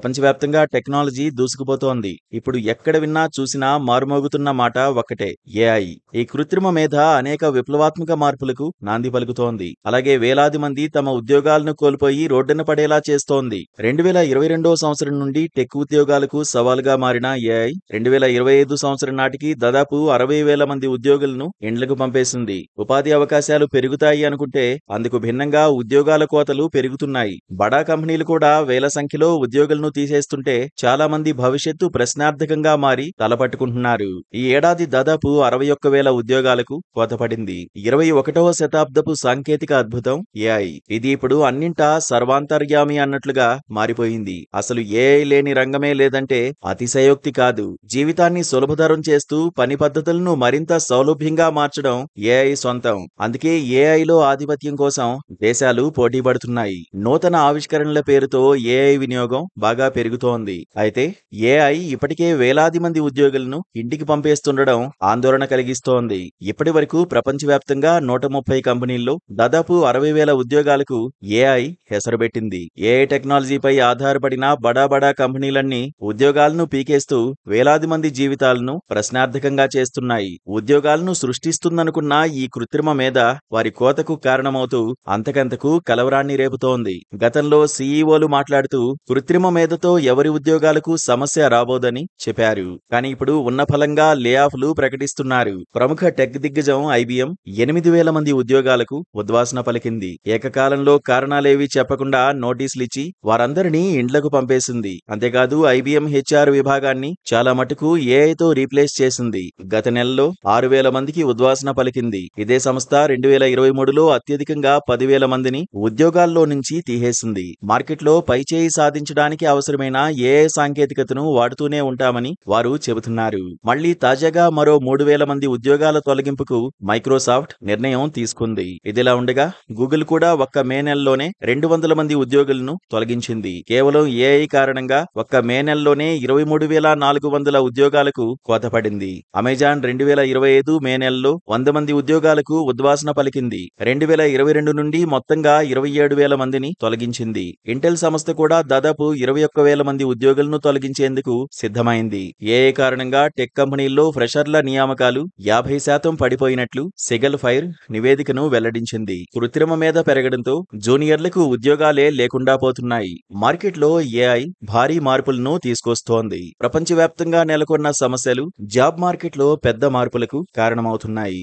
ప్రపంచవ్యాప్తంగా టెక్నాలజీ దూసుకుపోతోంది. ఇప్పుడు ఎక్కడ విన్నా చూసినా మారుమోగుతున్న మాట ఒక్కటే ఏఐ. ఈ కృత్రిమ మేధ అనేక విప్లవాత్మక మార్పులకు నాంది పలుకుతోంది. అలాగే వేలాది మంది తమ ఉద్యోగాలను కోల్పోయి రోడ్డున పడేలా చేస్తోంది. 2022 సంవత్సరం నుండి టెక్ ఉద్యోగాలకు సవాలుగా మారిన ఏఐ 2025 సంవత్సరం నాటికి దాదాపు 60,000 మంది ఉద్యోగులను ఇండ్లకు పంపేసింది. ఉపాధి అవకాశాలు పెరుగుతాయి అనుకుంటే అందుకు భిన్నంగా ఉద్యోగాల కోతలు పెరుగుతున్నాయి. బడా కంపెనీలు కూడా వేల సంఖ్యలో ఉద్యోగులను తీసేస్తుంటే చాలా మంది భవిష్యత్తు ప్రశ్నార్థకంగా మారి తలపట్టుకుంటున్నారు. ఈ ఏడాది దాదాపు 61,000 ఉద్యోగాలకు కోత పడింది. 21వ శతాబ్దపు సాంకేతిక అద్భుతం ఏఐ. ఇది ఇప్పుడు అన్నింటా సర్వాంతర్యామి అన్నట్లుగా మారిపోయింది. అసలు ఏఐ లేని రంగమే లేదంటే అతిశయోక్తి కాదు. జీవితాన్ని సులభతరం చేస్తూ పని పద్ధతులను మరింత సౌలభ్యంగా మార్చడం ఏఐ సొంతం. అందుకే ఏఐలో ఆధిపత్యం కోసం దేశాలు పోటీ పడుతున్నాయి. నూతన ఆవిష్కరణల పేరుతో ఏఐ వినియోగం బాగా పెరుగుతోంది. అయితే ఏఐ ఇప్పటికే వేలాది మంది ఉద్యోగులను ఇంటికి పంపేస్తుండడం ఆందోళన కలిగిస్తోంది. ఇప్పటి వరకు ప్రపంచవ్యాప్తంగా 130 కంపెనీల్లో దాదాపు 60,000 ఉద్యోగాలకు ఏఐ హెసరుపెట్టింది. ఏఐ టెక్నాలజీపై ఆధారపడిన బడా కంపెనీలన్నీ ఉద్యోగాలను పీకేస్తూ వేలాది మంది జీవితాలను ప్రశ్నార్థకంగా చేస్తున్నాయి. ఉద్యోగాలను సృష్టిస్తుందనుకున్న ఈ కృత్రిమ మేధ వారి కోతకు కారణమవుతూ అంతకంతకు కలవరాన్ని రేపుతోంది. గతంలో సీఈఓలు మాట్లాడుతూ కృత్రిమ మేధతో ఎవరి ఉద్యోగాలకు సమస్య రాబోదని చెప్పారు. కానీ ఇప్పుడు ఉన్న ఫలంగా లే ఆఫ్లు ప్రకటిస్తున్నారు. ప్రముఖ టెక్ దిగ్గజం ఐబీఎం 8,000 మంది ఉద్యోగాలకు ఉద్వాసన పలికింది. ఏకకాలంలో కారణాలేవీ చెప్పకుండా నోటీసులిచ్చి వారందరినీ ఇండ్లకు పంపేసింది. అంతేకాదు ఐబీఎం హెచ్ఆర్ విభాగాన్ని చాలా మటుకు ఏఐతో రీప్లేస్ చేసింది. గత నెలలో 6,000 మందికి ఉద్వాసన పలికింది. ఇదే సంస్థ 2023లో అత్యధికంగా 10,000 మందిని ఉద్యోగాల్లో నుంచి తీసేసింది. మార్కెట్లో పైచేయి సాధించడానికి అవసరమైన ఏఐ సాంకేతికతను వాడుతూనే ఉంటామని వారు చెబుతున్నారు. మళ్లీ తాజాగా మరో 3,000 మంది ఉద్యోగాల తొలగింపుకు మైక్రోసాఫ్ట్ నిర్ణయం తీసుకుంది. ఇదిలా ఉండగా గూగుల్ కూడా ఒక్క మే నెలలోనే 200 మంది ఉద్యోగులను తొలగించింది. కేవలం ఏఐ కారణంగా ఒక్క మే నెలలోనే 23,400 ఉద్యోగాలకు కోత పడింది. అమెజాన్ 2025 మే నెలలో 100 మంది ఉద్యోగాలకు ఉద్వాసన పలికింది. 2022 నుండి మొత్తంగా 27,000 మందిని తొలగించింది. ఇంటెల్ సంస్థ కూడా దాదాపు 21,000 మంది ఉద్యోగులను తొలగించేందుకు సిద్ధమైంది. ఏఐ కారణంగా టెక్ కంపెనీల్లో ఫ్రెషర్ల నియామకాలు 50% పడిపోయినట్లు సెగల్ ఫైర్ నివేదికను వెల్లడించింది. కృత్రిమ మేధ పెరగడంతో జూనియర్లకు ఉద్యోగాలే లేకుండా పోతున్నాయి. మార్కెట్లో ఏఐ భారీ మార్పులను తీసుకొస్తోంది. ప్రపంచవ్యాప్తంగా నెలకొన్న సమస్యలు జాబ్ మార్కెట్లో పెద్ద మార్పులకు కారణమవుతున్నాయి.